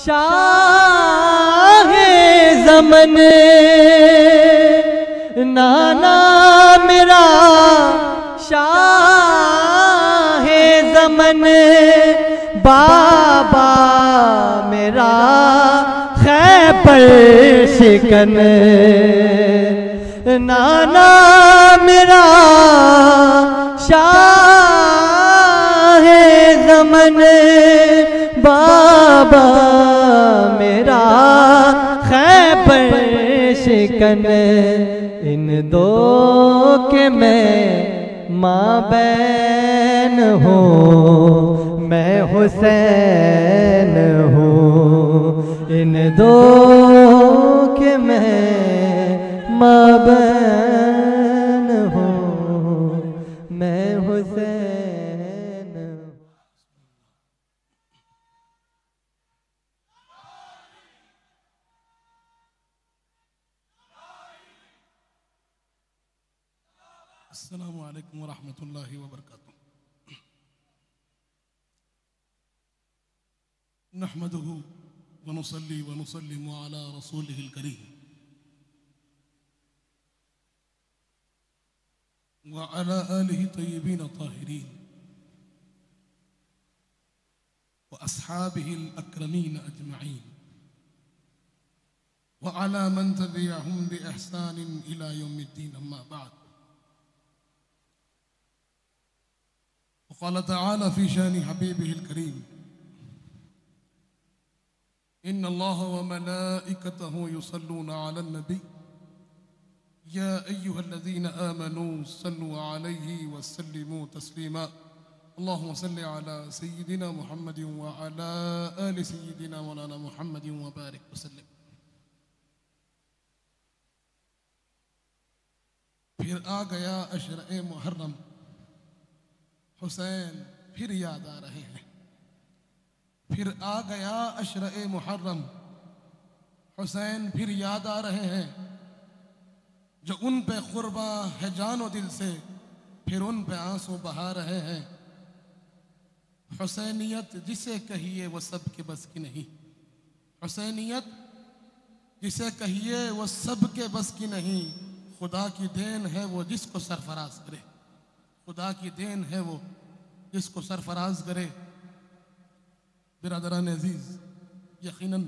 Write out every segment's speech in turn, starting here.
शाह ज़मन नाना मेरा शाह ज़मन बाबा मेरा खैबर शिकन नाना मेरा शाह ज़मन बाबा मेरा खैबर शिकन इन दो के मैं माँ बैन हूँ मैं हुसैन हूँ इन दो के मैं माँ बैन हूँ मैं हुसैन। अस्सलामु अलैकुम वरहमतुल्लाहि वबरकातुह। नहमदुहु व नुसल्ली व नुसल्लिमु अला रसूलिहिल करीम व अला आलिहि तय्यिबीन ताहिरीन व अस्हाबिहिल अक्रमीन अजमईन व अला मन तबिअहुम बि इहसानिन इला यौमिद्दीन अम्मा बाद। क़ाल तआला फ़ी शानि हबीबिहिल करीम इन्नल्लाह व मलाइकतहु युसल्लूना अलन नबी या अय्युहल्लज़ीना आमनू सल्लु अलैहि व सल्लिमू तस्लीमा। अल्लाहुम्मा सल्लि अला सय्यिदिना मुहम्मदिन व अला आलि सय्यिदिना मौलाना मुहम्मदिन व बारिक वसल्लिम। फिर आ गया अशर-ए मुहर्रम, हुसैन फिर याद आ रहे हैं। फिर आ गया अशर-ए मुहर्रम, हुसैन फिर याद आ रहे हैं। जो उन पे कुर्बा है जानो दिल से, फिर उन पे आंसू बहा रहे हैं। हुसैनियत जिसे कहिए वो सब के बस की नहीं, हुसैनियत जिसे कहिए वो सब के बस की नहीं। खुदा की देन है वो जिसको सरफराज करे, खुदा की देन है वो जिसको सरफराज करे। बिरादरान अजीज, यकीनन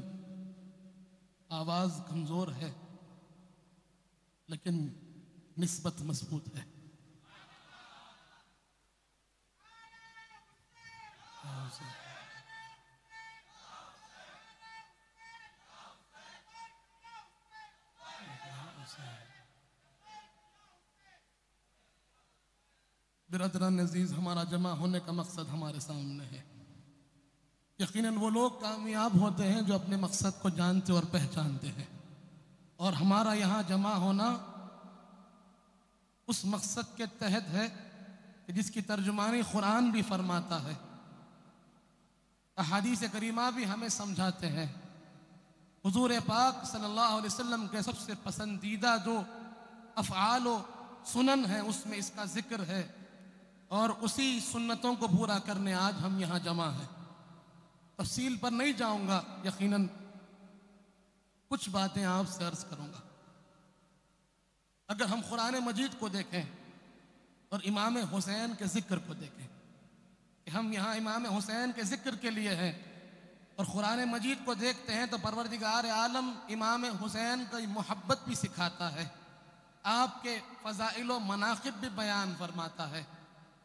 आवाज़ कमज़ोर है लेकिन निस्बत मजबूत है। बिरादरान अजीज, हमारा जमा होने का मकसद हमारे सामने है। यकीनन वो लोग कामयाब होते हैं जो अपने मकसद को जानते और पहचानते हैं, और हमारा यहाँ जमा होना उस मकसद के तहत है कि जिसकी तर्जुमानी कुरान भी फरमाता है, अहादीस करीमा भी हमें समझाते हैं। हुजूर पाक सल्लल्लाहु अलैहि वसल्लम के सबसे पसंदीदा जो अफ़आल व सुनन है उसमें इसका जिक्र है, और उसी सुन्नतों को पूरा करने आज हम यहाँ जमा हैं। तफसील पर नहीं जाऊँगा, यकीनन कुछ बातें आपसे अर्ज करूँगा। अगर हम कुरान मजीद को देखें और इमाम हुसैन के ज़िक्र को देखें कि हम यहाँ इमाम हुसैन के ज़िक्र के लिए हैं, और कुरान मजीद को देखते हैं तो परवरदिगार आलम इमाम हुसैन की मोहब्बत भी सिखाता है, आपके फ़ज़ाइल व मनाक़िब भी बयान फरमाता है,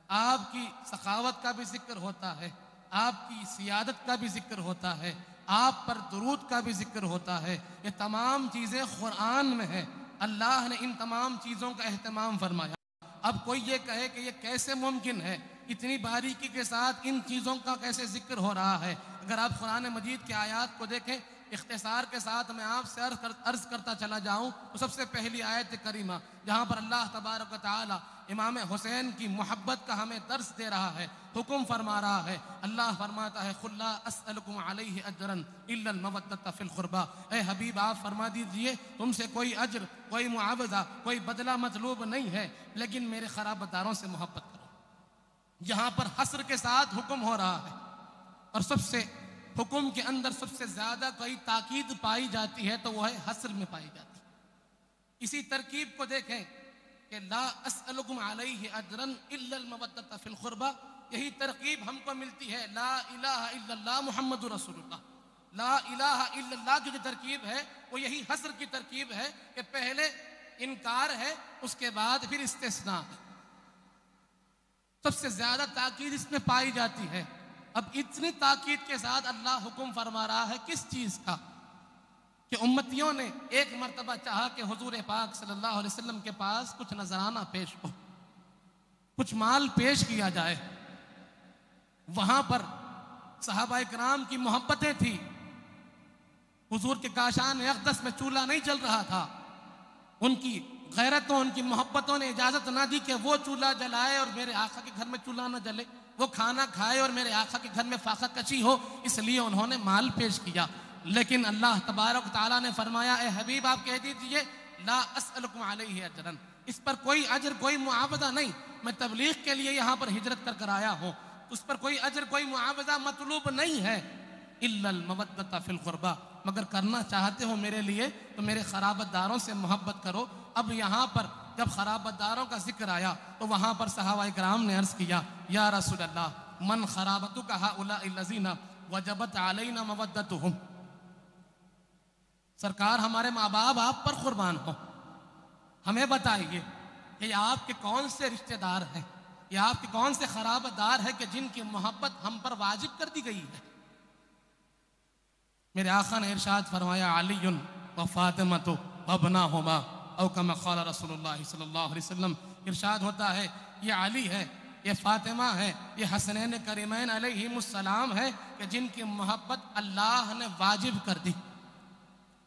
आपकी सखावत का भी जिक्र होता है, आपकी सियादत का भी जिक्र होता है, आप पर दुरूद का भी जिक्र होता है। ये तमाम चीज़ें कुरान में है, अल्लाह ने इन तमाम चीज़ों का एहतमाम फरमाया। अब कोई ये कहे कि ये कैसे मुमकिन है, इतनी बारीकी के साथ इन चीज़ों का कैसे जिक्र हो रहा है। अगर आप कुरान मजीद के आयात को देखें, इख्तिसार के साथ मैं आपसे अर्ज़ करता चला जाऊँ तो सबसे पहली आयत करीमा जहाँ पर अल्लाह तबारक व तआला इमाम हुसैन की मोहब्बत का हमें दर्स दे रहा है, हुक्म फरमा रहा है। अल्लाह फरमाता है, कुल ला अस्अलुकुम अलैहि अजरन इल्लल मवद्दत फिल कुर्बा। ए हबीब, आप फरमा दीजिए तुमसे कोई अजर, कोई मुआवजा, कोई बदला मतलूब नहीं है, लेकिन मेरे खराबदारों से मोहब्बत करो। यहाँ पर हस्र के साथ हुक्म हो रहा है, और सबसे हुक्म के अंदर सबसे ज्यादा कोई ताकीद पाई जाती है तो वो है हस्र में पाई जाती है। इसी तरकीब को देखें कि ला अस्अलुकुम अलैहि अजरन इल्लल मवद्दत फिल कुर्बा, यही तरकीब हमको मिलती है ला इलाहा इल्लल्लाह मुहम्मदुर रसूलुल्लाह। ला इलाहा इल्लल्लाह की जो तरकीब है वो यही हस्र की तरकीब है कि पहले इनकार है, उसके बाद फिर इस्तिस्ना है। सबसे ज्यादा ताकीद इसमें पाई जाती है। अब इतनी ताकीद के साथ अल्लाह हुक्म फरमा रहा है किस चीज का, कि उम्मतियों ने एक मर्तबा चाहा कि हुजूर पाक सल्लल्लाहु अलैहि वसल्लम के पास कुछ नजराना पेश हो, कुछ माल पेश किया जाए। वहां पर सहाबाए किराम की मोहब्बतें थी। हुजूर के काशान अक़दस में चूल्हा नहीं जल रहा था, उनकी गैरतों उनकी मोहब्बतों ने इजाजत ना दी कि वो चूल्हा जलाए और मेरे आका के घर में चूल्हा ना जले, वो खाना खाए और मेरे आका के घर में फाका कची हो, इसलिए उन्होंने माल पेश किया। लेकिन अल्लाह तबारक तआला ने फरमाया, ए हबीब आप कह दीजिए ला अस्अलुकुम अलैहि अजरन, इस पर कोई अजर कोई मुआवजा नहीं, मैं तबलीग के लिए यहाँ पर हिजरत कर कर आया हूँ, उस पर कोई अजर कोई मुआवजा मतलूब नहीं है। इल्लल मवद्दत फिल कुर्बा, मगर करना चाहते हो मेरे लिए तो मेरे खराबतदारों से मोहब्बत करो। अब यहाँ पर जब खराबतदारों का जिक्र आया तो वहाँ पर सहाबाए किराम ने अर्ज किया, या रसूल अल्लाह मन खराबतुका हाउलाइ लज़ीना वजबत अलैना मवद्दतुहुम, सरकार हमारे माँ बाप आप पर कुर्बान हो, हमें बताइए कि आपके कौन से रिश्तेदार हैं, या आपके कौन से खराबतदार हैं कि जिनकी मोहब्बत हम पर वाजिब कर दी गई है। मेरे आका ने इरशाद फरमाया, अलीयुन व फातिमतु अबनाहुमा औ कमा क़ाल रसूलुल्लाह सल्लल्लाहु अलैहि वसल्लम। इरशाद होता है ये अली है, ये फातिमा है, ये हसनैन करीमैन अलैहिमुस्सलाम है कि जिनकी मोहब्बत अल्लाह ने वाजिब कर दी,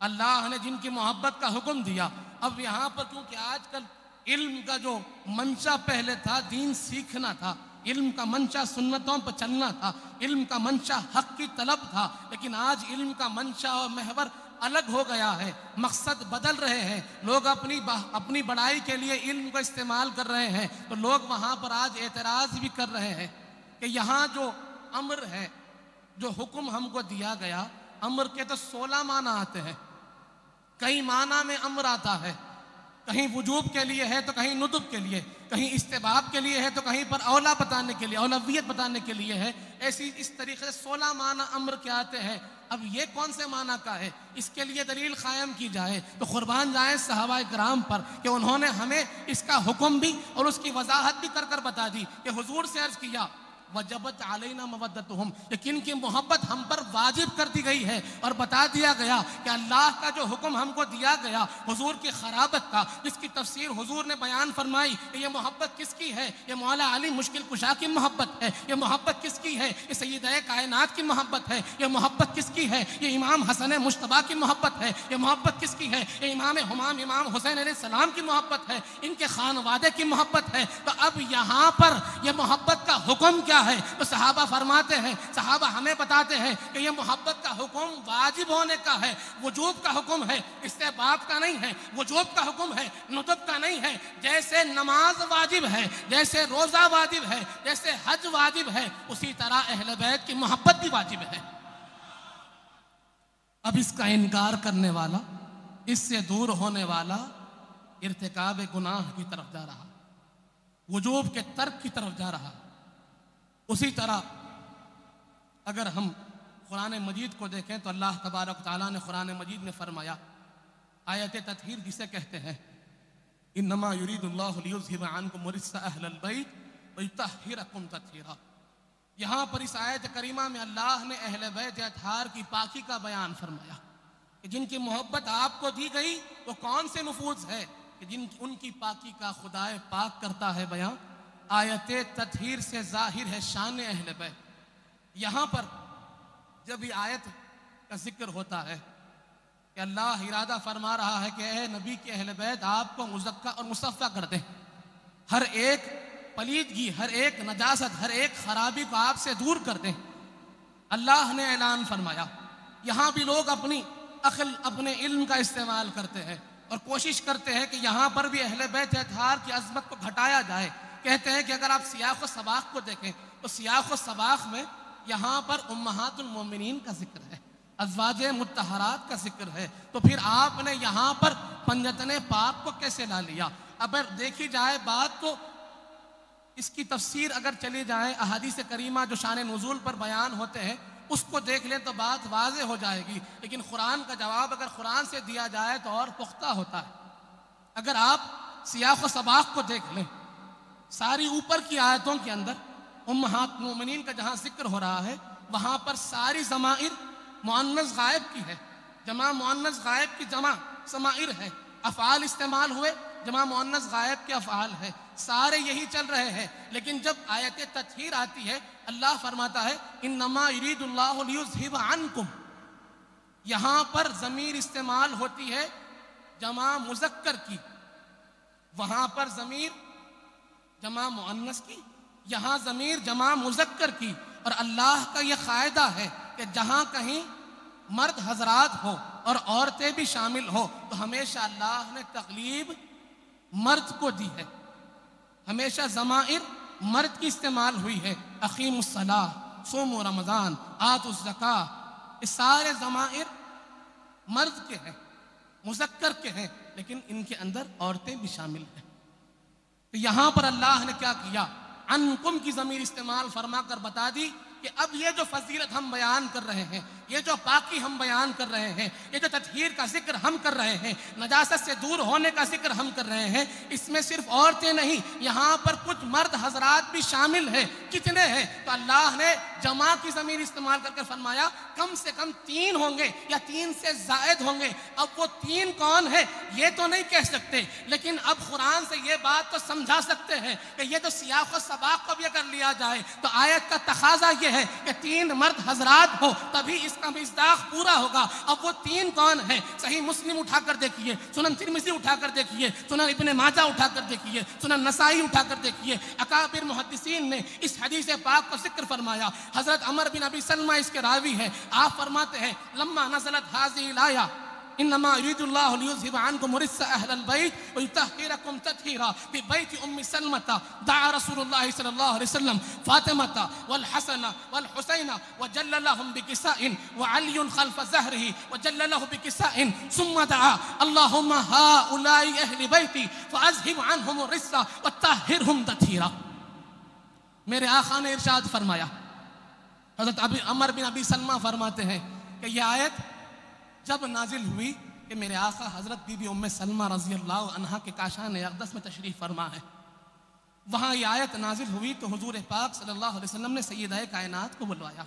अल्लाह ने जिनकी मोहब्बत का हुक्म दिया। अब यहाँ पर क्योंकि आजकल इल्म का जो मंशा पहले था दीन सीखना था, इल्म का मंशा सुन्नतों पर चलना था, इल्म का मंशा हक की तलब था, लेकिन आज इल्म का मंशा और महवर अलग हो गया है, मकसद बदल रहे हैं, लोग अपनी बढ़ाई के लिए इल्म को इस्तेमाल कर रहे हैं। तो लोग वहाँ पर आज एतराज़ भी कर रहे हैं कि यहाँ जो अम्र है, जो हुक्म हमको दिया गया, अम्र के तो 16 माना आते हैं, कई माना में अम्र आता है, कहीं वजूब के लिए है तो कहीं नुदुब के लिए, कहीं इस्तेबाब के लिए है तो कहीं पर औला बताने के लिए, औलवियत बताने के लिए है। ऐसी इस तरीके से 16 माना अम्र के आते हैं। अब ये कौन से माना का है, इसके लिए दलील कायम की जाए तो कुर्बान जाए सहाबाए किराम पर कि उन्होंने हमें इसका हुक्म भी और उसकी वजाहत भी कर कर बता दी कि हुजूर से अर्ज किया वजबत अलैना मवद्दतुहुम, यकीन की मोहब्बत हम पर वाजिब कर दी गई है। और बता दिया गया कि अल्लाह का जो हुक्म हमको दिया गया हुजूर की खराबत का, जिसकी तफसीर हुजूर ने बयान फरमाई कि ये मोहब्बत किसकी है, ये मौला अली मुश्किल कुशा की मोहब्बत है, ये मोहब्बत किसकी है, ये सैयद-ए कायनात की मोहब्बत है, ये मोहब्बत किसकी है, ये इमाम हसन मुश्तबा की मोहब्बत है, ये मोहब्बत किसकी है, ये इमाम हुमाम इमाम हुसैन अलैहिस्सलाम की मोहब्बत है, इनके खानवादे की मोहब्बत है। तो अब यहाँ पर यह मोहब्बत का हुक्म क्या है, तो सहाबा फरमाते हैं, सहाबा हमें बताते हैं कि यह मोहब्बत का हुक्म वाजिब होने का है, वजूब का हुक्म है, इस्तेहबाब का नहीं है, वजूब का हुक्म है, नुदब का नहीं है। जैसे नमाज वाजिब है, जैसे रोजा वाजिब है, जैसे हज वाजिब है, उसी तरह अहले बैत की मोहब्बत भी वाजिब है। अब इसका इनकार करने वाला, इससे दूर होने वाला इर्तिकाब गुनाह की तरफ जा रहा, वजूब के तर्क की तरफ जा रहा। उसी तरह अगर हम कुरान मजीद को देखें तो अल्लाह तबारक तआला ने कुरान मजीद में फरमाया, आयत ततहीर जिसे कहते हैं, इन्नमा युरीदुल्लाहु लियुज़हिबा अन्कुम रिज्सा अहलल बैत व युतahhirakum तत्हीरा। यहाँ पर इस आयत करीमा में अल्लाह ने अहले बैत अतहार की पाकी का बयान फरमाया कि जिनकी मोहब्बत आपको दी गई वो कौन से नफूज है कि जिन उनकी पाकी का खुदाए पाक करता है बयान। आयत ततहीर से जाहिर है शान अहले बैत। यहाँ पर जब ये आयत का जिक्र होता है कि अल्लाह इरादा फरमा रहा है कि ए नबी के अहले बैत आपको मुज़क्का और मुसफ़्फ़ा कर दें, हर एक पलीदगी, हर एक नजासत, हर एक खराबी को आपसे दूर कर दें। अल्लाह ने ऐलान फरमाया। यहाँ भी लोग अपनी अक्ल, अपने इल्म का इस्तेमाल करते हैं और कोशिश करते हैं कि यहाँ पर भी अहले बैत अतहार की अज़मत को घटाया जाए। कहते हैं कि अगर आप सियाक़ व सबाक़ को देखें तो सियाक़ व सबाक़ में यहाँ पर उम्महातुल मोमिनीन का जिक्र है, अज़वाजे मुत्तहरात का जिक्र है, तो फिर आपने यहाँ पर पंजतने पाक को कैसे ला लिया? अगर देखी जाए बात तो इसकी तफसीर अगर चली जाए, अहादीस करीमा जो शान नुज़ूल पर बयान होते हैं उसको देख लें तो बात वाज़े हो जाएगी। लेकिन कुरान का जवाब अगर कुरान से दिया जाए तो और पुख्ता होता है। अगर आप सियाक़ व सबाक़ को देख लें, सारी ऊपर की आयतों के अंदर उम्महात मोमिनीन का जहाँ जिक्र हो रहा है वहाँ पर सारी ज़माइर मुअन्नस गायब की है, जमा मुअन्नस गायब की जमा समाइर है, अफ़आल इस्तेमाल हुए, जमा मुअन्नस गायब के अफ़आल है, सारे यही चल रहे हैं। लेकिन जब आयत तत्हीर आती है, अल्लाह फरमाता है इन्नमा युरीदुल्लाहु लियुज़हिब अन्कुम, यहाँ पर ज़मीर इस्तेमाल होती है जमा मुज़क्कर की, वहाँ पर ज़मीर जमा मुअन्नस की, यहाँ ज़मीर जमा मुज़क्कर की। और अल्लाह का यह क़ायदा है कि जहाँ कहीं मर्द हजरात हो और औरतें भी शामिल हो तो हमेशा अल्लाह ने तक़लीब मर्द को दी है, हमेशा ज़माइर मर्द की इस्तेमाल हुई है। अक़ीमुस्सलाह, सूमू रमज़ान, आतुज़ ज़का, ये सारे ज़माइर मर्द के हैं, मुज़क्कर के हैं, लेकिन इनके अंदर औरतें भी शामिल हैं। तो यहाँ पर अल्लाह ने क्या किया, अनकुम की ज़मीर इस्तेमाल फरमा कर बता दी कि अब ये जो फजीलत हम बयान कर रहे हैं, ये जो पाकी हम बयान कर रहे हैं, ये जो तत्हीर का जिक्र हम कर रहे हैं, नजासत से दूर होने का जिक्र हम कर रहे हैं, इसमें सिर्फ औरतें नहीं, यहाँ पर कुछ मर्द हजरात भी शामिल हैं। कितने हैं? तो अल्लाह ने जमा की ज़मीर इस्तेमाल करके फरमाया कम से कम 3 होंगे या 3 से ज़ायद होंगे। अब वो 3 कौन है ये तो नहीं कह सकते, लेकिन अब कुरान से ये बात तो समझा सकते हैं कि ये तो सियाक़ व सबाक़ को भी अगर लिया जाए तो आयत का तकाजा ये है कि 3 मर्द हजरात हो तभी इसका मिज़दाक़ पूरा होगा। अब वो 3 कौन है? सही मुस्लिम उठाकर देखिए, सुनन तिरमिज़ी उठाकर देखिए, सुनन इब्ने माजा उठाकर देखिए, सुनन नसाई उठाकर देखिए। अकाबिर मुहद्दिसीन ने इस हदीस पाक का जिक्र फरमाया। हज़रत अमर बिन अबी सलमा इसके रावी है। आप फरमाते हैं लम्मा नज़लत हाज़िहिल आया इन्नमा युरीदुल्लाहु लियुज़हिब अन्कुम रिज्सा अहलल बैत व युतahhirakum तत्हीरा फी बैति उम्मी सलमता दअा रसूलुल्लाह सल्लल्लाहु अलैहि वसल्लम फातिमता वल हसन वल हुसैन व जल्ललहुम बिकिसाइन व अली खल्फ ज़हरिही व जल्ललहु बिकिसाइन सुम्मा दअा अल्लाहुम्मा हाउलाई अहली बैति फअज़हिब अन्हुम रिज्सा व तत्हिरहुम तत्हीरा। मेरे आका ने इरशाद फरमाया, हज़रत अमर बिन अबी सलमा फरमाते हैं कि यह आयत जब नाजिल हुई कि मेरे आका हज़रत बीबी उम्मे सलमा रज़ी अल्लाह अन्हा के काशान अक़दस में तशरीफ़ फरमा है, वहाँ ये आयत नाजिल हुई तो हुज़ूर पाक सल्लल्लाहु अलैहि वसल्लम ने सय्यदा कायनात को बुलवाया,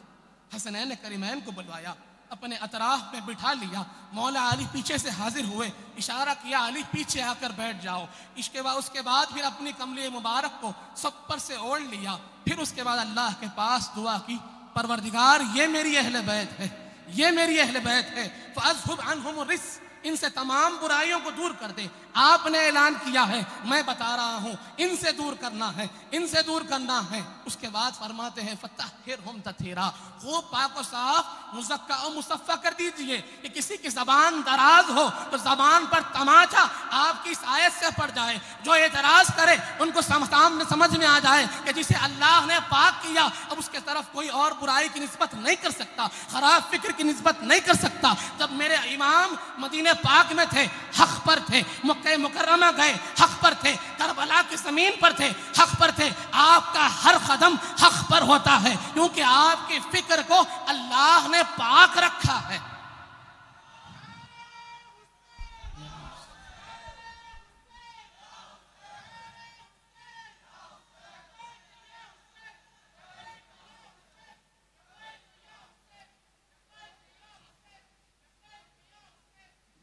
हसनैन करीमैन को बुलवाया, अपने अतराफ में बिठा लिया। मौला अली पीछे से हाजिर हुए, इशारा किया अली पीछे आकर बैठ जाओ। उसके बाद फिर अपनी कमले मुबारक को सब पर से ओढ़ लिया। फिर उसके बाद अल्लाह के पास दुआ की, परवरदिगार ये मेरी अहले बैत है, ये मेरी अहले बैत है, फ़अज़हिब अन्हुम रिज्स, इनसे तमाम बुराइयों को दूर कर दे। आपने ऐलान किया है, मैं बता रहा हूँ, इनसे दूर करना है, इनसे दूर करना है। उसके बाद फरमाते हैं फ़तहिरहुम तत्हीरा, खूब पाक और साफ मुज़क्का और मुसफ़्फ़ा कर दीजिए। कि किसी की ज़बान दराज हो तो ज़बान पर तमाचा आपकी इस आयत से पड़ जाए, जो एतराज़ करे उनको सामने समझ में आ जाए कि जिसे अल्लाह ने पाक किया अब उसके तरफ कोई और बुराई की निस्बत नहीं कर सकता, ख़राब फिक्र की निस्बत नहीं कर सकता। जब मेरे इमाम मदीने पाक में थे, हक़ पर थे, मक्का मुकर्रमा गए, हक़ पर थे, करबला की ज़मीन पर थे, हक़ पर थे। आपका हर कदम हक़ पर होता है क्योंकि आपकी फिक्र को अल्लाह ने पाक रखा है।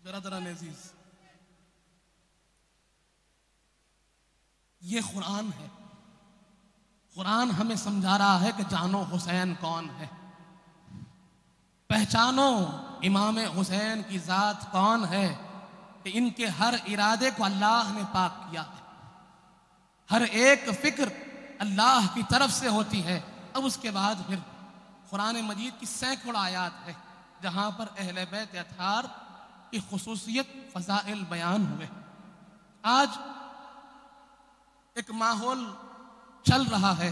बिरादरान अज़ीज़, ये कुरान है। कुरान हमें समझा रहा है कि जानो हुसैन कौन है, पहचानो इमाम हुसैन की ज़ात कौन है, कि इनके हर इरादे को अल्लाह ने पाक किया है, हर एक फिक्र अल्लाह की तरफ से होती है। अब उसके बाद फिर कुरान मजीद की सैकड़ों आयात है जहाँ पर अहले बैत अतहार की खुसूसियत फ़ज़ाइल बयान हुए। आज एक माहौल चल रहा है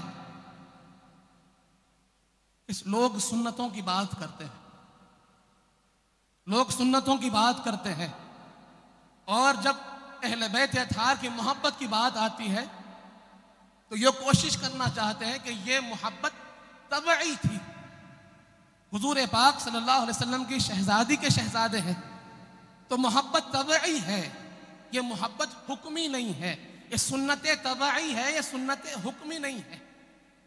लोग सुन्नतों की बात करते हैं, लोग सुन्नतों की बात करते हैं, और जब अहले बैत अतहार की मोहब्बत की बात आती है तो ये कोशिश करना चाहते हैं कि ये मोहब्बत तबई थी। हुजूर पाक सल्लल्लाहु अलैहि वसल्लम की शहजादी के शहजादे हैं तो मोहब्बत तबई है, ये मोहब्बत हुक्मी नहीं है, ये सुन्नत तबई है, ये सुन्नत हुक्मी नहीं है।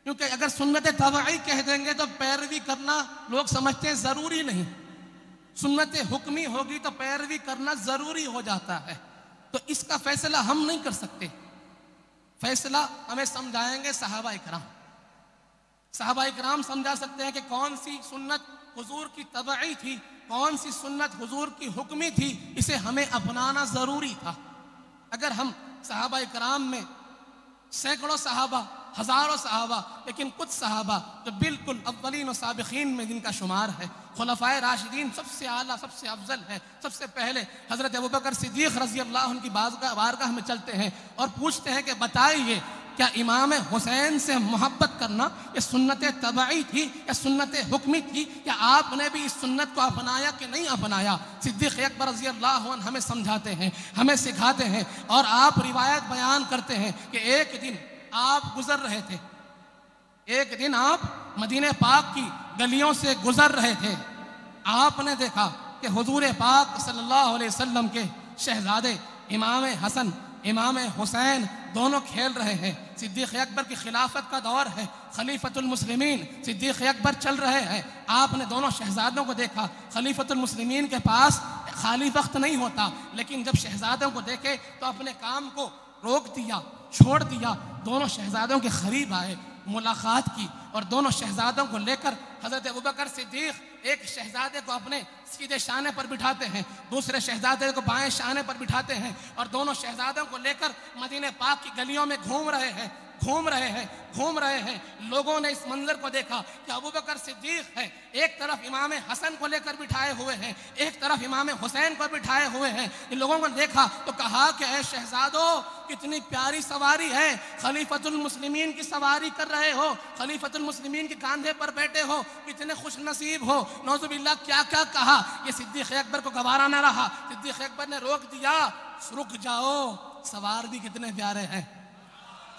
क्योंकि अगर सुन्नत तबई कह देंगे तो पैरवी करना लोग समझते हैं ज़रूरी नहीं, सुन्नत हुक्मी होगी तो पैरवी करना ज़रूरी हो जाता है। तो इसका फैसला हम नहीं कर सकते, फैसला हमें समझाएंगे सहाबा इकराम। सहाबा इकराम समझा सकते हैं कि कौन सी सुन्नत हुजूर की तबई थी, कौन सी सुन्नत हुजूर की हुक्मी थी, इसे हमें अपनाना ज़रूरी था। अगर हम सहाबा इकराम में सैकड़ों सहाबा, हज़ारों सहाबा, लेकिन कुछ सहाबा जो बिल्कुल अव्वलीन और साबिकीन में जिनका शुमार है, खुलफाए राशिदीन सबसे आला, सबसे अफजल है, सबसे पहले हज़रत अबू बकर सिद्दीक़ रज़ी अल्लाह उनकी बारगाह में चलते हैं और पूछते हैं कि बताइए क्या इमाम हुसैन से मोहब्बत करना ये सुन्नत तबई थी या सुन्नत हुक्मी थी, क्या आपने भी इस सुन्नत को अपनाया कि नहीं अपनाया? सिद्दीक़ अकबर रज़ी अल्लाह अन्हु हमें समझाते हैं, हमें सिखाते हैं, और आप रिवायत बयान करते हैं कि एक दिन आप गुजर रहे थे, एक दिन आप मदीने पाक की गलियों से गुजर रहे थे, आपने देखा कि हुजूर पाक सल्लल्लाहु अलैहि वसल्लम के शहजादे इमाम हसन, इमाम हुसैन दोनों खेल रहे हैं। सिद्दीक़ अकबर की खिलाफत का दौर है, खलीफतुल मुस्लिमीन सिद्दीक़ अकबर चल रहे हैं। आपने दोनों शहजादों को देखा, खलीफतुल मुस्लिमीन के पास खाली वक्त नहीं होता, लेकिन जब शहजादों को देखे तो अपने काम को रोक दिया, छोड़ दिया, दोनों शहजादों के करीब आए, मुलाकात की, और दोनों शहजादों को लेकर हज़रत अबू बकर सिद्दीक़ एक शहजादे को अपने सीधे शाने पर बिठाते हैं, दूसरे शहजादे को बाएं शाने पर बिठाते हैं, और दोनों शहजादों को लेकर मदीने पाक की गलियों में घूम रहे हैं। लोगों ने इस मंजर को देखा कि अबू बकर सिद्दीक़ है, एक तरफ इमाम हसन को लेकर बिठाए हुए हैं, एक तरफ इमाम हुसैन को बिठाए हुए हैं। इन लोगों को देखा तो कहा कि ऐ शहजादों, कितनी प्यारी सवारी है, खलीफतुल मुस्लिमीन की सवारी कर रहे हो, खलीफतुल मुस्लिमीन के कांधे पर बैठे हो, कितने खुश नसीब हो। नौजुबिल्लाह क्या क्या कहा, ये सिद्दीक़ अकबर को गवारा न रहा। सिद्दीक़ अकबर ने रोक दिया, रुक जाओ, सवार भी कितने प्यारे हैं,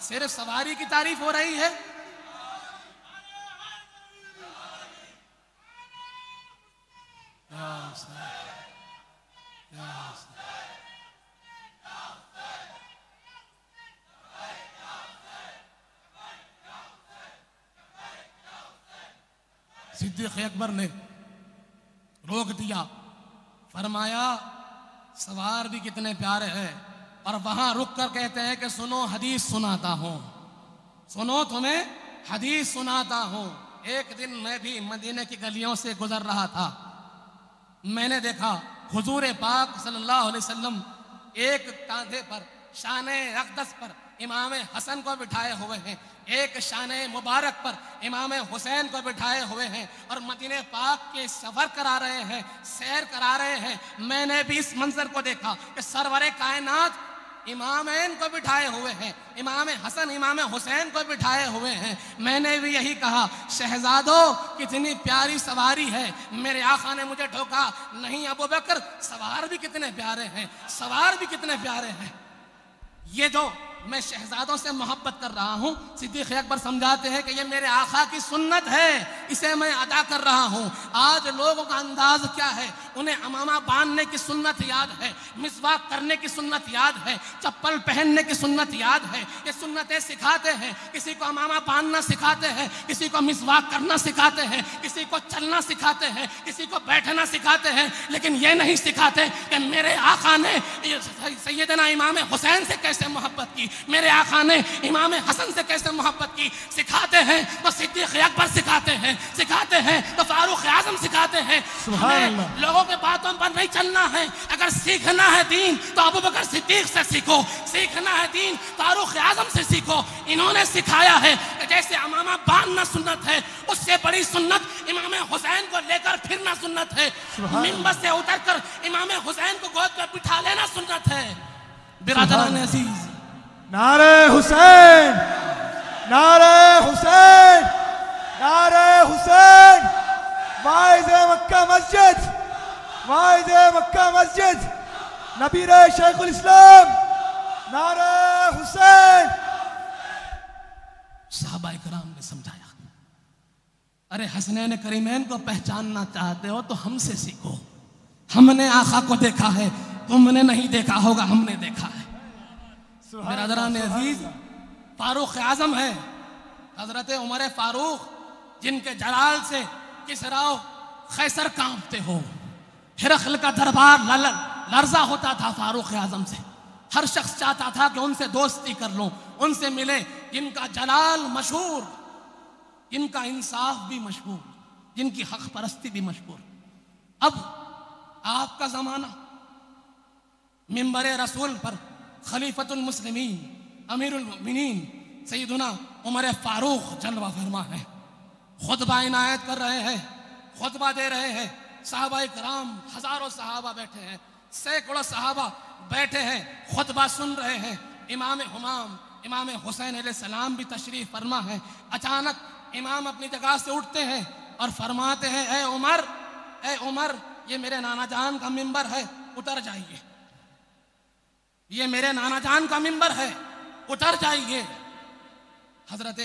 सिर्फ सवारी की तारीफ हो रही है। सिद्दीक़ अकबर ने रोक दिया, फरमाया सवार भी कितने प्यारे हैं, और वहां रुक कर कहते हैं कि सुनो हदीस सुनाता हूं, सुनो तुम्हें हदीस सुनाता हूं। एक दिन मैं भी मदीने की गलियों से गुजर रहा था, मैंने देखा हुजूर पाक सल्लल्लाहु अलैहि वसल्लम एक कांधे पर शाने अक़दस पर इमाम हसन को बिठाए हुए हैं, एक शाने मुबारक पर इमाम हुसैन को बिठाए हुए हैं, और मदीने पाक के सफ़र करा रहे हैं, सैर करा रहे हैं। मैंने भी इस मंजर को देखा कि सरवरे कायनात इमामैन को बिठाए हुए हैं, इमाम हसन इमाम हुसैन को बिठाए हुए हैं। मैंने भी यही कहा, शहजादों कितनी प्यारी सवारी है। मेरे आका ने मुझे ठोका, नहीं अबू बकर, सवार भी कितने प्यारे हैं, सवार भी कितने प्यारे हैं। ये जो मैं शहजादों से मोहब्बत कर रहा हूँ, सिद्दीक़ अकबर समझाते हैं कि ये मेरे आका की सुन्नत है, इसे मैं अदा कर रहा हूँ। आज लोगों का अंदाज क्या है, उन्हें अमामा बांधने की सुन्नत याद है, मिसवाक करने की सुन्नत याद है, चप्पल पहनने की सुन्नत याद है। ये सुन्नतें सिखाते हैं, किसी को अमामा बांधना सिखाते हैं, किसी को मिसवाक करना सिखाते हैं, किसी को चलना सिखाते हैं, किसी को बैठना सिखाते हैं, लेकिन ये नहीं सिखाते कि मेरे आका ने सैयदना इमाम हुसैन से कैसे मोहब्बत की, मेरे आका ने इमाम हसन से कैसे मोहब्बत की। सिखाते हैं तो सिद्दीक़ अकबर सिखाते हैं, सिखाते हैं तो फारूक आज़म सिखाते हैं। हमें लोगों के बातों पर नहीं चलना है। अगर सीखना है दीन तो अबू बकर सिद्दीक़ से सीखो, सीखना है दीन फारूक आज़म से सीखो। इन्होंने सिखाया है कि जैसे अमामा बांधना सुन्नत है, उससे बड़ी सुन्नत इमाम हुसैन को लेकर फिरना सुन्नत है, मिंबर से उतरकर इमाम हुसैन को गोद में बिठा लेना सुन्नत है। बिरादरान अज़ीज़, नारे हुसैन, नारे हुसैन, नारे हुसैन, वाइज़ मक्का मस्जिद, वाइज़ मक्का मस्जिद, नबीर शेखुल इस्लाम, नारे हुसैन। सहाबा इकराम ने समझाया, अरे हसनैन करीमैन को पहचानना चाहते हो तो हमसे सीखो। हमने आका को देखा है, तुमने नहीं देखा होगा, हमने देखा है। बिरादरान अजीज, फारूक आजम है हजरत उमर फारूक, जिनके जलाल से किसरा कैसर कांपते हो। हिरकल का दरबार लर्जा होता था फारूक आजम से। हर शख्स चाहता था कि उनसे दोस्ती कर लूं, उनसे मिले। जिनका जलाल मशहूर, जिनका इंसाफ भी मशहूर, जिनकी हक परस्ती भी मशहूर। अब आपका जमाना, मिंबर रसूल पर खलीफतुल मुस्लिमीन अमीरुल मोमिनीन सैयदुना उमर फारूक जलवा फरमा है। खुतबा इनायत कर रहे हैं, खुतबा दे रहे हैं। सहाबा इकराम, हजारों सहाबा बैठे हैं, सैकड़ों सहाबा बैठे हैं, खुतबा सुन रहे हैं। इमाम हुमाम, इमाम हुसैन अलैहिस्सलाम भी तशरीफ फरमा है। अचानक इमाम अपनी जगह से उठते हैं और फरमाते हैं, ए उमर, ए उमर, ये मेरे नाना जान का मिंबर है, उतर जाइए। ये मेरे नाना जान का मिंबर है, उतर जाइए। हजरत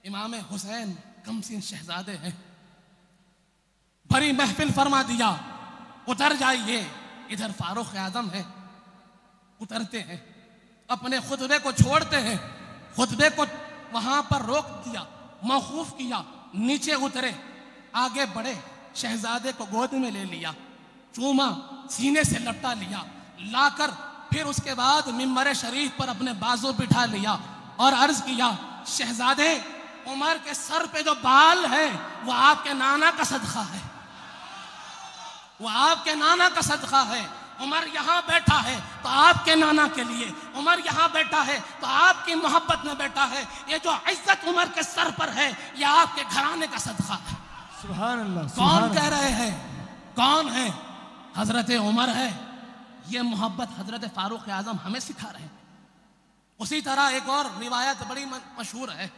इमाम हुसैन कमसीन शहजादे हैं, बड़ी महफिल फरमा दिया, उतर जाइए। इधर फारूक आजम है, उतरते हैं, अपने खुतबे को छोड़ते हैं, खुतबे को वहां पर रोक दिया, मौकूफ किया, नीचे उतरे, आगे बढ़े, शहजादे को गोद में ले लिया, चूमा, सीने से लपटा लिया, लाकर फिर उसके बाद मिंबर शरीफ पर अपने बाजू बिठा लिया और अर्ज किया, शहजादे उमर के सर पे जो बाल है वो आपके नाना का सदका है, वो आपके नाना का सदका है। उमर यहाँ बैठा है तो आपके नाना के लिए, उमर यहाँ बैठा है तो आपकी मोहब्बत में बैठा है। ये जो इज्जत उमर के सर पर है ये आपके घराने का सदका है। सुभान अल्लाह। कौन कह रहे हैं? कौन है? हजरत उमर है। ये मोहब्बत हजरत फारूक आजम हमें सिखा रहे हैं। उसी तरह एक और रिवायत बड़ी मशहूर है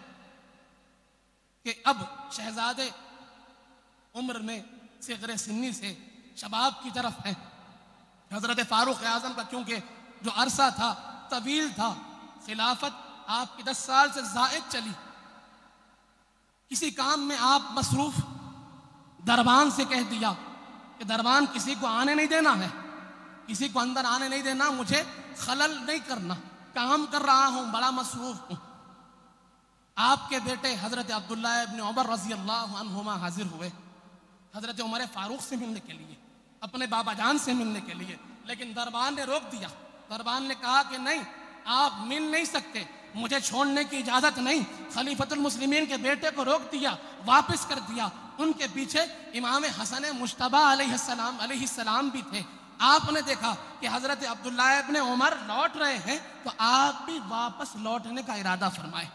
कि अब शहजादे उम्र में सिगरे सिन्नी से शबाब की तरफ है। हजरत फारूक आजम का क्योंकि जो अरसा था तवील था, खिलाफत आपकी 10 साल से ज़ायद चली, किसी काम में आप मसरूफ, दरबान से कह दिया कि दरबान किसी को आने नहीं देना है, किसी को अंदर आने नहीं देना, मुझे खलल नहीं करना, काम कर रहा हूं, बड़ा मसरूफ हूं। आपके बेटे हजरत अब्दुल्ला इब्न उमर रज़ी अल्लाहु अन्हुमा हाजिर हुए हजरत उमर फारूक से मिलने के लिए, अपने बाबा जान से मिलने के लिए, लेकिन दरबान ने रोक दिया। दरबान ने कहा कि नहीं, आप मिल नहीं सकते, मुझे छोड़ने की इजाजत नहीं। खलीफतुल मुस्लिमीन के बेटे को रोक दिया, वापस कर दिया। उनके पीछे इमाम हसन मुश्तबा अलैहिस्सलाम भी थे। आपने देखा कि हजरत अब्दुल्ला इब्न उमर लौट रहे हैं तो आप भी वापस लौटने का इरादा फरमाए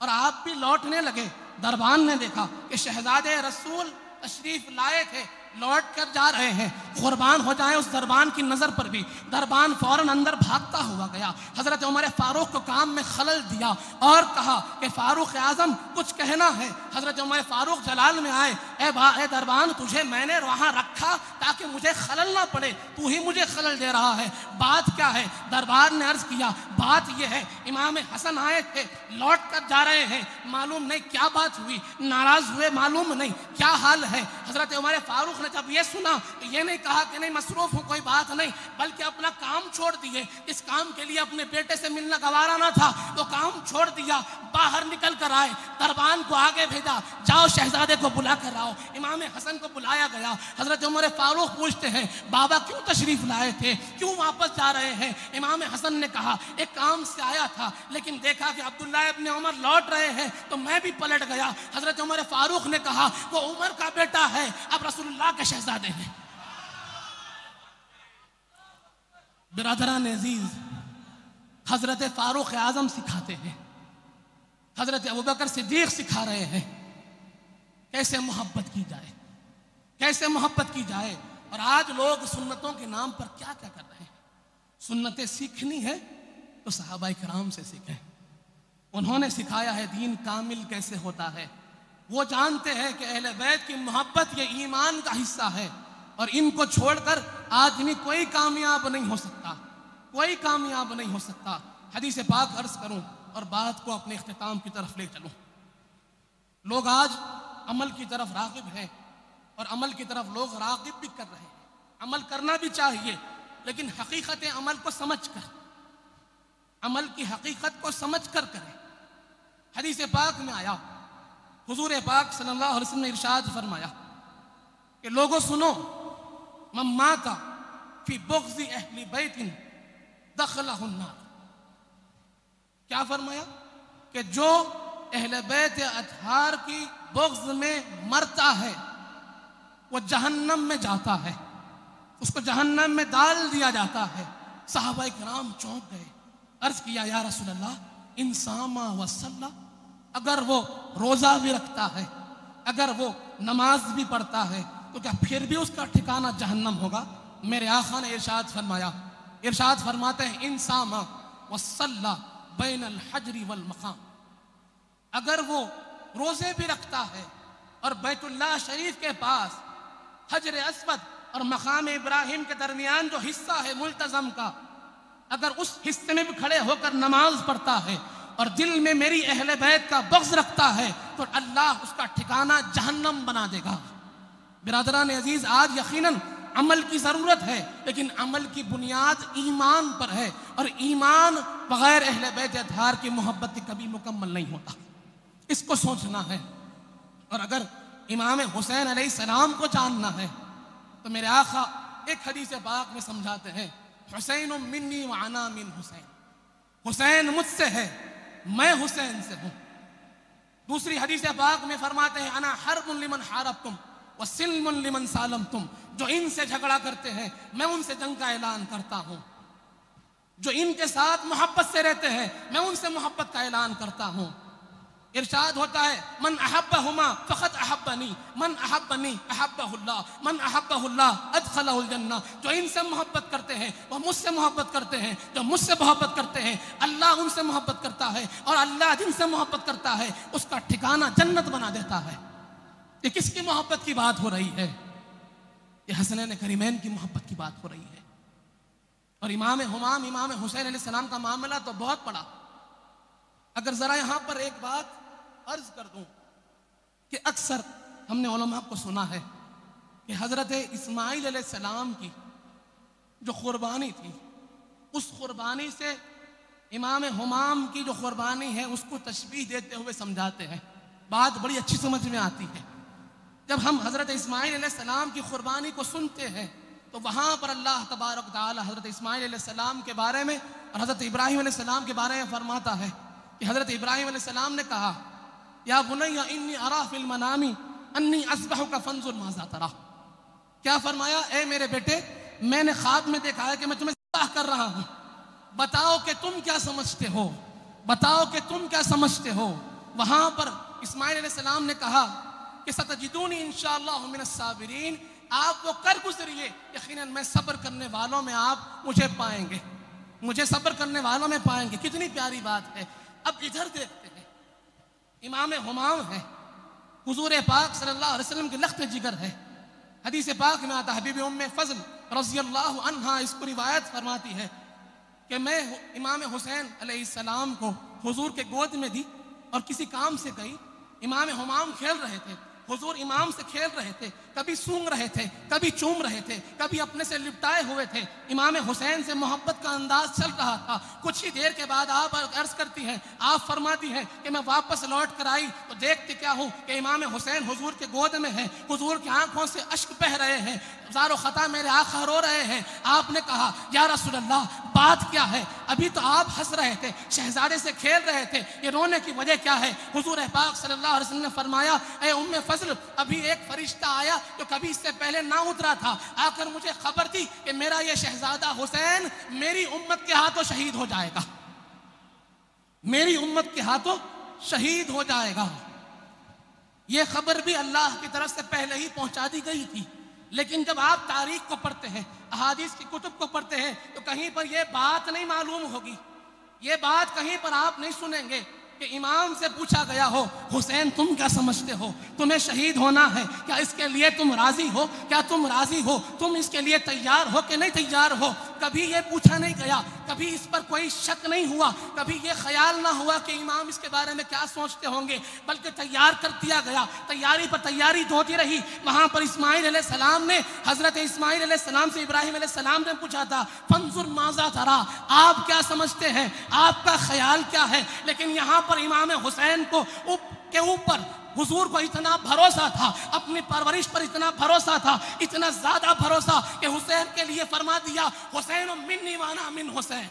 और आप भी लौटने लगे। दरबान ने देखा कि शहजादे रसूल तशरीफ लाए थे, लौट कर जा रहे हैं, कुर्बान हो जाए उस दरबान की नजर पर भी। दरबान फौरन अंदर भागता हुआ गया, हजरत उमर फारूक को काम में खलल दिया और कहा कि फारूक आजम कुछ कहना है। हजरत उमर फारूक जलाल में आए, ए दरबान, तुझे मैंने वहां रखा ताकि मुझे खलल ना पड़े, तू ही मुझे खलल दे रहा है, बात क्या है? दरबार ने अर्ज किया, बात यह है, इमाम हसन आए थे, लौट कर जा रहे हैं, मालूम नहीं क्या बात हुई, नाराज हुए, मालूम नहीं क्या हाल है। हजरत उमर फारूक ने जब ये सुना तो ये नहीं कहा कि नहीं मसरूफ हूं, कोई बात नहीं, बल्कि अपना काम छोड़ दिए। इस काम के लिए अपने बेटे से मिलना गवारा ना था तो काम छोड़ दिया, बाहर निकल कर आए, दरबान को आगे भेजा, जाओ शहजादे को बुला कर आओ। इमाम हसन को बुलाया गया। हजरत उमर फारूक पूछते हैं, बाबा क्यों तशरीफ लाए थे, क्यों वापस जा रहे हैं? इमाम हसन ने कहा, एक काम से आया था, लेकिन देखा कि अब्दुल्ला इब्न उमर लौट रहे हैं तो मैं भी पलट गया। हजरत उमर फारूक ने कहा, वो उमर का बेटा है, अब रसूलुल्लाह के शहजादे हैं। बिरादरान अजीज, हजरत फारूक आजम सिखाते हैं, हजरत अबू बकर सिद्दीक सिखा रहे हैं कैसे मोहब्बत की जाए, कैसे मोहब्बत की जाए। और आज लोग सुन्नतों के नाम पर क्या क्या कर रहे हैं। सुन्नतें सीखनी है तो सहाबा इकराम से सीखें, उन्होंने सिखाया है दीन कामिल कैसे होता है। वो जानते हैं कि अहले बैत की मोहब्बत ये ईमान का हिस्सा है और इनको छोड़कर आदमी कोई कामयाब नहीं हो सकता, कोई कामयाब नहीं हो सकता। हदीस पाक अर्ज करूं और बात को अपने इख्तिताम की तरफ ले चलूं। लोग आज अमल की तरफ राग़िब हैं और अमल की तरफ लोग राग़िब भी कर रहे हैं। अमल करना भी चाहिए, लेकिन हकीकत अमल को समझ कर, अमल की हकीकत को समझ कर करें। हदीस पाक में आया, हुजूर पाक सल्लल्लाहु अलैहि वसल्लम ने इरशाद फरमाया कि लोगों सुनो, मम्माता फी बुग़्ज़ि अहली बैतिन दख़लहु अन्नार। क्या फरमाया कि जो अहले बैत अतहार की बुग़्ज़ में मरता है वो जहन्नम में जाता है, उसको जहन्नम में डाल दिया जाता है। सहाबा किराम चौंक गए, अर्ज किया या रसूल अल्लाह, इंसामा व सल्ला, अगर वो रोजा भी रखता है, अगर वो नमाज भी पढ़ता है, तो क्या फिर भी उसका ठिकाना जहन्नम होगा? मेरे आका ने इरशाद फरमाया, इरशाद फरमाते हैं इंसामा व सल्ला बैनल हजरी वल मकाम, अगर वो रोजे भी रखता है और बैतुल्लाह शरीफ के पास हजर अस्वद और मकाम इब्राहिम के दरमियान जो हिस्सा है मुल्तज़म का, अगर उस हिस्से में भी खड़े होकर नमाज पढ़ता है और दिल में मेरी अहले बैत का बग़्ज़ रखता है, तो अल्लाह उसका ठिकाना जहन्नम बना देगा। बिरादरान अजीज, आज यकीनन अमल की ज़रूरत है, लेकिन अमल की बुनियाद ईमान पर है और ईमान बग़ैर अहले बैत अतहार की मोहब्बत कभी मुकम्मल नहीं होता। इसको सोचना है। और अगर इमाम हुसैन अलैहिस्सलाम को जानना है तो मेरे आका एक हदीस पाक में समझाते हैं, हुसैन मिन्नी व अना मिन हुसैन, हुसैन मुझसे है, मैं हुसैन से हूं। दूसरी हदीस पाक में फरमाते हैं, अना हर्बुन लिमन हारबतुम व सिल्मुन लिमन सालमतुम, जो इनसे झगड़ा करते हैं मैं उनसे जंग का ऐलान करता हूं, जो इनके साथ मोहब्बत से रहते हैं मैं उनसे मोहब्बत का ऐलान करता हूं। इरशाद होता है, मन अहब्बहुमा फ़क़त अहब्बनी, मन अहब्बनी अहब्बहुल्लाह, मन अहब्बहुल्लाह अदख़लहुल जन्नह, जो इनसे मोहब्बत करते हैं वह मुझसे मोहब्बत करते हैं, जो मुझसे मोहब्बत करते हैं अल्लाह उनसे मोहब्बत करता है और अल्लाह जिनसे मोहब्बत करता है उसका ठिकाना जन्नत बना देता है। ये किसकी मोहब्बत की बात हो रही है? ये हसनैन करीमैन की मोहब्बत की बात हो रही है। और इमाम हुमाम इमाम हुसैन अलैहिस्सलाम का मामला तो बहुत बड़ा। अगर ज़रा यहाँ पर एक बात अर्ज कर दूं कि अक्सर हमने उलमा को सुना है कि हज़रत इस्माइल अलैहिस्सलाम की जो क़ुरबानी थी, उस क़ुरबानी से इमाम हुमाम की जो क़ुरबानी है उसको तशबीह देते हुए समझाते हैं। बात बड़ी अच्छी समझ में आती है। जब हम हज़रत इस्माइल अलैहिस्सलाम की क़ुरबानी को सुनते हैं तो वहाँ पर अल्लाह तबारक तआला हज़रत इस्माइल अलैहिस्सलाम के बारे में और हज़रत इब्राहीम अलैहिस्सलाम के बारे में फरमाता है कि हज़रत इब्राहीम अलैहिस्सलाम ने कहा, या बुनैया इन्नी अरा फिल मनामी अन्नी अस्बहुका फंजुर माज़ा तरा। क्या फरमाया, ए मेरे बेटे, मैंने ख्वाब में देखा है कि मैं तुम्हें ज़िब्ह कर रहा हूँ, बताओ कि तुम क्या समझते हो, बताओ कि तुम क्या समझते हो। वहाँ पर इस्माइल अलैहिस्सलाम ने कहा कि सतजिदूनी इंशाअल्लाह मिनस साबिरीन, आप वो कर गुजरिए, यकीनन मैं सब्र करने वालों में आप मुझे पाएंगे, मुझे सब्र करने वालों में पाएंगे। कितनी प्यारी बात है। अब इधर देखते हैं, इमाम हुमाम है, हुजूर पाक सल्लल्लाहु अलैहि वसल्लम की लख्त जिगर है। हदीस पाक में आता है, बीबी उम्मे फज़ल रज़ियल्लाहु अन्हा इसको रिवायत फरमाती है कि मैं इमाम हुसैन अलैहिस्सलाम को हुजूर के गोद में दी और किसी काम से गई। इमाम हुमाम खेल रहे थे, हुजूर इमाम से खेल रहे थे, कभी सूंघ रहे थे, कभी चूम रहे थे, कभी अपने से लिपटाए हुए थे। इमाम हुसैन से मोहब्बत का अंदाज चल रहा था। कुछ ही देर के बाद आप अर्ज करती हैं, आप फरमाती हैं कि मैं वापस लौट कर आई तो देखते क्या हूँ कि इमाम हुसैन हुजूर के गोद में है, हुजूर की आंखों से अश्क बह रहे हैं, ज़ारो ख़ता मेरे आका रो रहे हैं। आपने कहा, या रसूल अल्लाह, बात क्या है? अभी तो आप हंस रहे थे, शहजादे से खेल रहे थे, ये रोने की वजह क्या है? हुजूर पाक सल्लल्लाहु अलैहि वसल्लम ने फरमाया, ए उम्मे फज़ल, अभी एक फरिश्ता आया जो कभी इससे पहले ना उतरा था, आकर मुझे खबर दी कि मेरा ये शहजादा हुसैन मेरी उम्मत के हाथों शहीद हो जाएगा, मेरी उम्मत के हाथों शहीद हो जाएगा। ये खबर भी अल्लाह की तरफ से पहले ही पहुंचा दी गई थी। लेकिन जब आप तारीख को पढ़ते हैं, अहादीस की कुतुब को पढ़ते हैं, तो कहीं पर यह बात नहीं मालूम होगी, ये बात कहीं पर आप नहीं सुनेंगे कि इमाम से पूछा गया हो, हुसैन तुम क्या समझते हो, तुम्हें शहीद होना है, क्या इसके लिए तुम राजी हो, क्या तुम राजी हो, तुम इसके लिए तैयार हो कि नहीं तैयार हो। कभी ये पूछा नहीं गया, कभी इस पर कोई शक नहीं हुआ, कभी ये ख्याल ना हुआ कि इमाम इसके बारे में क्या सोचते होंगे, बल्कि तैयार कर दिया गया। तैयारी पर तैयारी होती रही। वहाँ पर इस्माइल अलैहिस्सलाम ने, हज़रत इस्माइल अलैहिस्सलाम से इब्राहिम अलैहिस्सलाम ने पूछा था, फंजुर माज़ा तरा, आप क्या समझते हैं, आपका ख्याल क्या है। लेकिन यहाँ पर इमाम हुसैन को के ऊपर हुजूर को इतना भरोसा था, अपनी परवरिश पर इतना भरोसा था, इतना ज्यादा भरोसा कि हुसैन के लिए फरमा दिया, हुसैन मिन्नी वाना मिन हुसैन।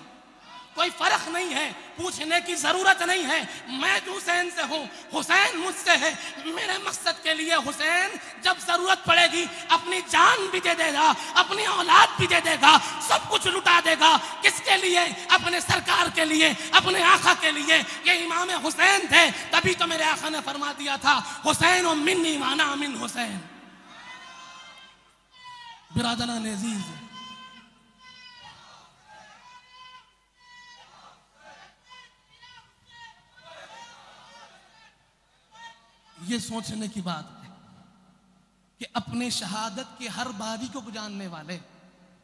कोई फर्क नहीं है, पूछने की जरूरत नहीं है, मैं हुसैन से हूँ, हुसैन मुझसे है। मेरे मकसद के लिए हुसैन जब जरूरत पड़ेगी अपनी जान भी दे देगा, अपनी औलाद भी दे देगा, सब कुछ लुटा देगा। किसके लिए? अपने सरकार के लिए, अपने आका के लिए। ये इमाम हुसैन थे, तभी तो मेरे आका ने फरमा दिया था, हुसैन और मिन्नी माना मिन हुसैन। बिरादरान अजीज, ये सोचने की बात है कि अपने शहादत की हर बारीकी को जानने वाले,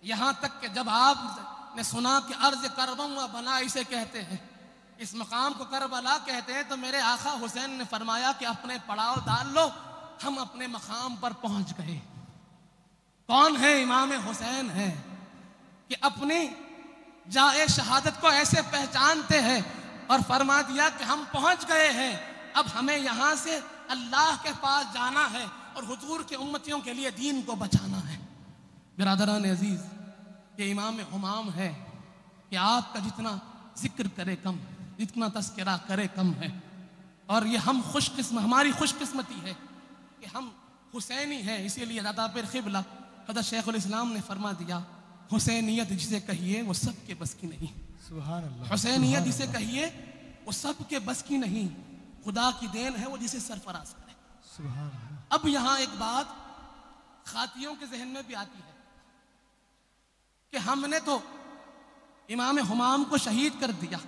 यहां तक कि जब आपने सुना कि अर्ज करबम व बना इसे कहते हैं, इस मकाम को करबला कहते हैं, तो मेरे आका हुसैन ने फरमाया कि अपने पड़ाव डाल लो, हम अपने मकाम पर पहुंच गए। कौन है? इमाम हुसैन है कि अपनी जाए शहादत को ऐसे पहचानते हैं और फरमा दिया कि हम पहुंच गए हैं, अब हमें यहां से अल्लाह के पास जाना है और हुजूर के उम्मतियों के लिए दीन को बचाना है। बिरादरान अजीज, ये इमाम हुमाम है कि आपका जितना जिक्र करे कम, जितना तस्करा करे कम है। और ये हम हमारी खुशकिस्मती है कि हम हुसैनी हैं। इसीलिए दादा पर क़िबला हज़रत शेखुल इस्लाम ने फरमा दिया, हुसैनियत जिसे कहिए वो सबके बस की नहीं। सुभान अल्लाह। हुसैनियत जिसे कहिए वो सबके बस की नहीं, खुदा की देन है वो जिसे सरफराज करे। सुभान अल्लाह। अब यहां एक बात खातियों के जहन में भी आती है कि हमने तो इमाम हुमाम को शहीद कर दिया,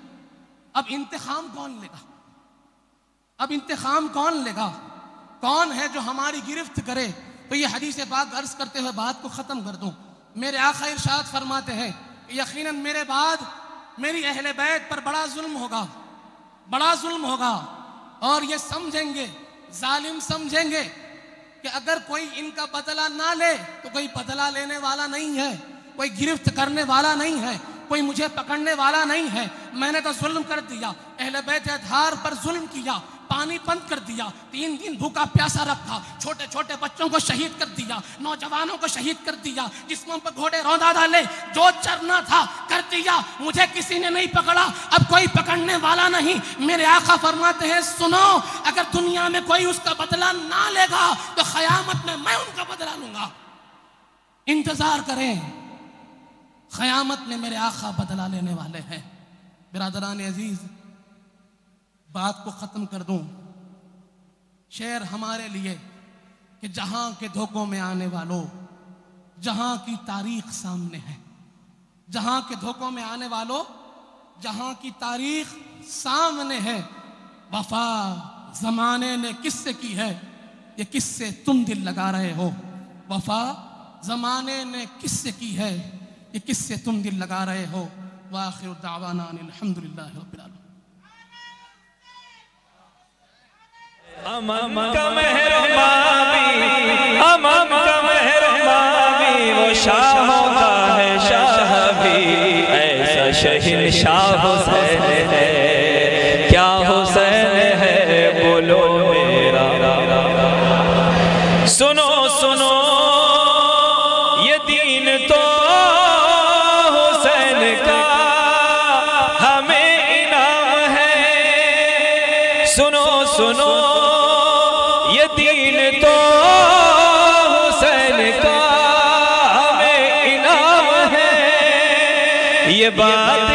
अब इंतखाम कौन लेगा? अब इंतखाम कौन लेगा? कौन है जो हमारी गिरफ्त करे? तो ये हदीस पाक अर्ज करते हुए बात को खत्म कर दूं। मेरे आका इरशाद फरमाते हैं कि यकीनन मेरे बाद मेरी अहले बैत पर बड़ा जुल्म होगा, बड़ा जुल्म होगा। और ये समझेंगे, जालिम समझेंगे कि अगर कोई इनका बदला ना ले तो कोई बदला लेने वाला नहीं है, कोई गिरफ्त करने वाला नहीं है, कोई मुझे पकड़ने वाला नहीं है। मैंने तो जुल्म कर दिया, अहले बैत आधार पर जुल्म किया, पानी बंद कर दिया, 3 दिन भूखा प्यासा रखा, छोटे छोटे बच्चों को शहीद कर दिया, नौजवानों को शहीद कर दिया, जिस्मों पर घोड़े रौंदा डाले, जो चरना था कर दिया, मुझे किसी ने नहीं पकड़ा, अब कोई पकड़ने वाला नहीं। मेरे आका फरमाते हैं, सुनो, अगर दुनिया में कोई उसका बदला ना लेगा तो क़यामत में मैं उनका बदला लूंगा। इंतजार करें, क़यामत में मेरे आका बदला लेने वाले हैं। बिरादरान अजीज, बात को खत्म कर दूं। शेर हमारे लिए कि जहां के धोखों में आने वालों, जहां की तारीख सामने है, जहां के धोखों में आने वालों, जहां की तारीख सामने है। वफा जमाने ने किससे की है, ये किससे तुम दिल लगा रहे हो? वफा जमाने ने किससे की है, ये किससे तुम दिल लगा रहे हो? वाखिर दावाना अनिल हम्दुलिल्लाहि रब्बिल आलमीन। अमम का मेहरबानी, अमम का मेहरबानी, वो शाहों का है शाह भी, ऐसा शहंशाह हुसैन है। क्या हुसैन है बोलो मेरा, सुनो सुनो ये दीन तो हुसैन का हमें इनाम है। सुनो सुनो ये दीन तो हुसैन का हमें इनाम है। ये बात